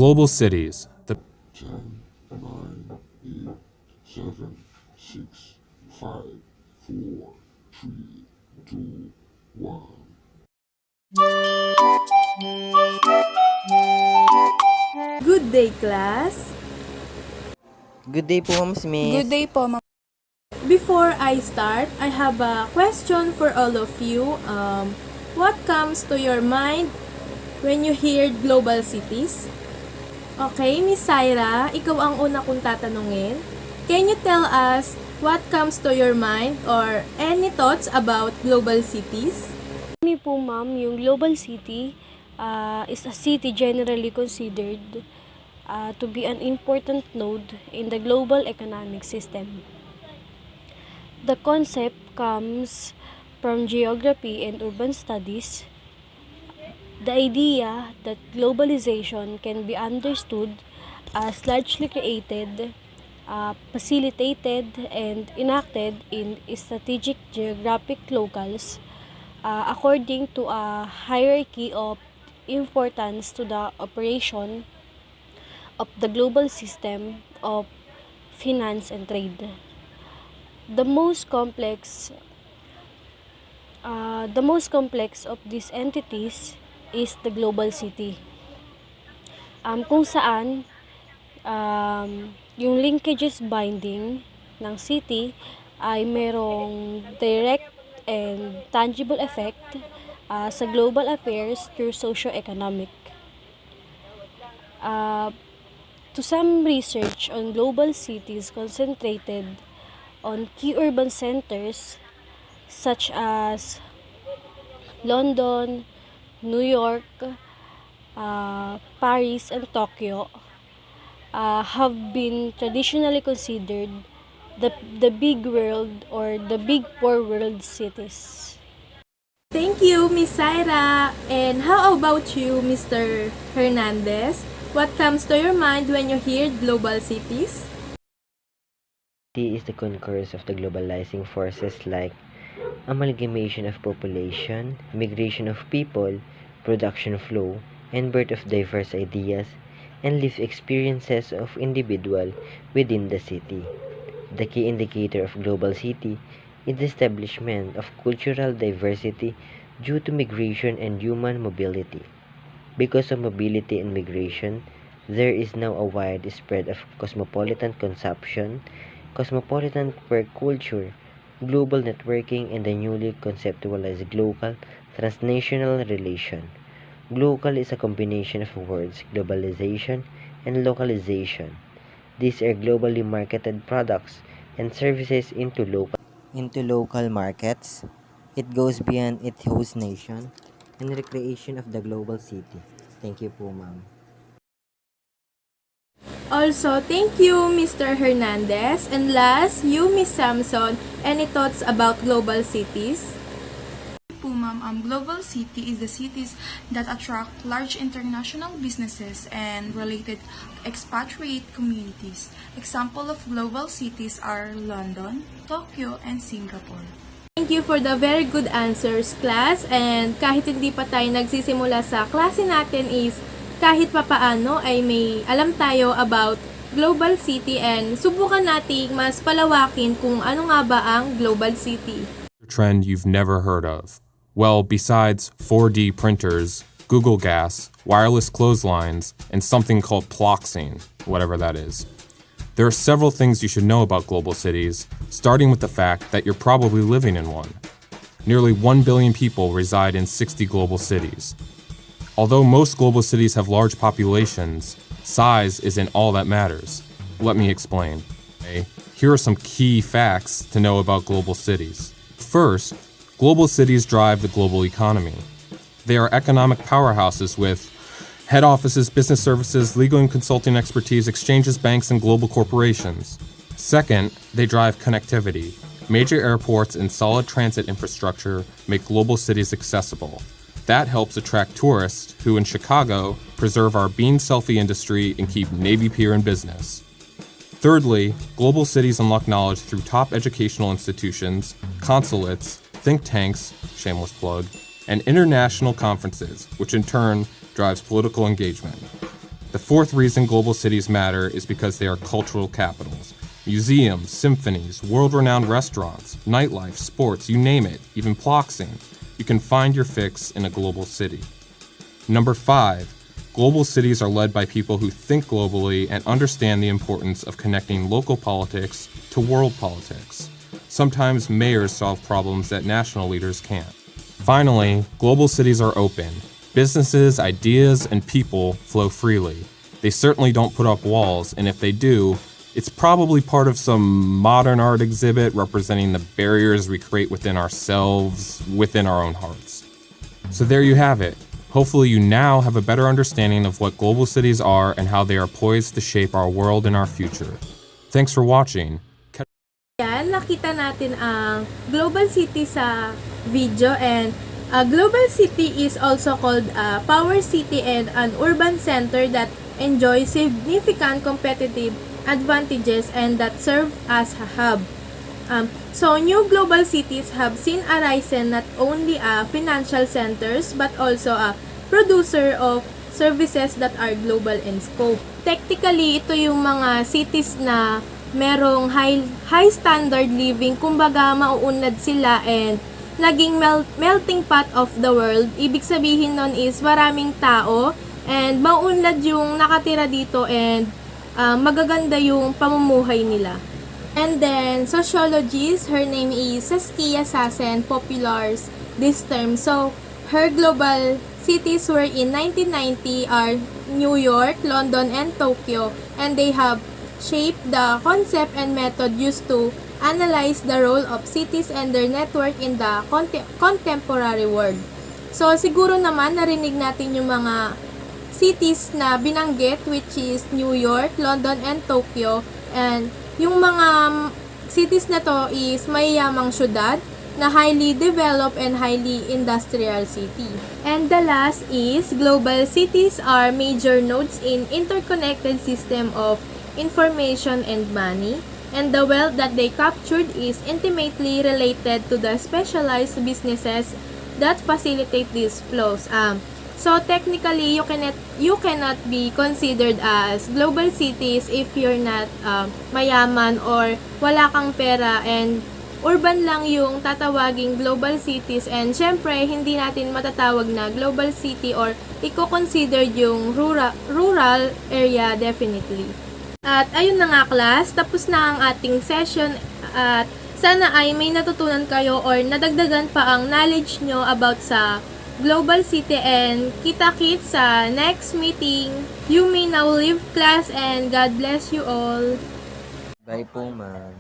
Global cities. 10, 9, 8, 7, 6, 5, 4, 3, 2, 1. Good day, class! Good day po, Ma'am Smith. Good day po, ma'am. Before I start, I have a question for all of you. What comes to your mind when you hear global cities? Okay, Miss Syra, ikaw ang una kong tatanungin. Can you tell us what comes to your mind or any thoughts about global cities? Kami po ma'am, yung global city is a city generally considered to be an important node in the global economic system. The concept comes from geography and urban studies. The idea that globalization can be understood as largely created, facilitated, and enacted in strategic geographic locales according to a hierarchy of importance to the operation of the global system of finance and trade. The most complex of these entities is the global city. Kung saan yung linkages binding ng city ay merong direct and tangible effect sa global affairs through socio-economic. To some research on global cities concentrated on key urban centers such as London, New York, Paris, and Tokyo have been traditionally considered the big world or the big four world cities. Thank you, Miss Syra. And how about you, Mr. Hernandez? What comes to your mind when you hear global cities? City is the concurrence of the globalizing forces like amalgamation of population, migration of people, production flow, and birth of diverse ideas and lived experiences of individual within the city. The key indicator of global city is the establishment of cultural diversity due to migration and human mobility. Because of mobility and migration, there is now a wide spread of cosmopolitan consumption, cosmopolitan work culture, global networking, and the newly conceptualized global transnational relation. Global is a combination of words, globalization and localization. These are globally marketed products and services into local markets. It goes beyond its host nation and recreation of the global city. Thank you po, ma'am. Also, thank you, Mr. Hernandez. And last, you, Miss Samson, any thoughts about global cities? Po, ma'am, global city is the cities that attract large international businesses and related expatriate communities. Example of global cities are London, Tokyo, and Singapore. Thank you for the very good answers, class. And kahit hindi pa tayo nagsisimula sa klase natin is kahit papaano ay may alam tayo about global city and subukan nating mas palawakin kung ano nga ba ang global city. Trend you've never heard of. Well, besides 4D printers, Google Gas, wireless clotheslines, and something called Ploxine, whatever that is. There are several things you should know about global cities, starting with the fact that you're probably living in one. Nearly 1 billion people reside in 60 global cities. Although most global cities have large populations, size isn't all that matters. Let me explain. Okay? Here are some key facts to know about global cities. First, global cities drive the global economy. They are economic powerhouses with head offices, business services, legal and consulting expertise, exchanges, banks, and global corporations. Second, they drive connectivity. Major airports and solid transit infrastructure make global cities accessible. That helps attract tourists who, in Chicago, preserve our bean selfie industry and keep Navy Pier in business. Thirdly, global cities unlock knowledge through top educational institutions, consulates, think tanks, shameless plug, and international conferences, which in turn drives political engagement. The fourth reason global cities matter is because they are cultural capitals. Museums, symphonies, world-renowned restaurants, nightlife, sports, you name it, even ploxing. You can find your fix in a global city. Number 5, global cities are led by people who think globally and understand the importance of connecting local politics to world politics. Sometimes mayors solve problems that national leaders can't. Finally, global cities are open. Businesses, ideas, and people flow freely. They certainly don't put up walls, and if they do, it's probably part of some modern art exhibit representing the barriers we create within ourselves, within our own hearts. So there you have it. Hopefully you now have a better understanding of what global cities are and how they are poised to shape our world and our future. Thanks for watching. Yan, nakita natin ang global city sa video, and a global city is also called a power city and an urban center that enjoys significant competitive advantages and that serve as a hub. So new global cities have seen a rise in not only financial centers but also a producer of services that are global in scope. Technically, ito yung mga cities na merong high standard living, kumbaga mauunlad sila and naging melting pot of the world. Ibig sabihin nun is maraming tao and mauunlad yung nakatira dito and magaganda yung pamumuhay nila. And then, sociologist, her name is Saskia Sassen, populars this term. So, her global cities were in 1990 are New York, London, and Tokyo, and they have shaped the concept and method used to analyze the role of cities and their network in the contemporary world. So, siguro naman narinig natin yung mga cities na binanggit, which is New York, London, and Tokyo, and yung mga cities na to is mayayamang syudad na highly developed and highly industrial city. And the last is global cities are major nodes in interconnected system of information and money, and the wealth that they captured is intimately related to the specialized businesses that facilitate these flows. So technically, you cannot be considered as global cities if you're not mayaman or wala kang pera, and urban lang yung tatawaging global cities, and syempre hindi natin matatawag na global city or i-consider yung rural area definitely. At ayun na nga class, tapos na ang ating session at sana ay may natutunan kayo or nadagdagan pa ang knowledge nyo about sa global city, and kita-kits sa next meeting. You may now leave class and God bless you all. Bye po, ma'am.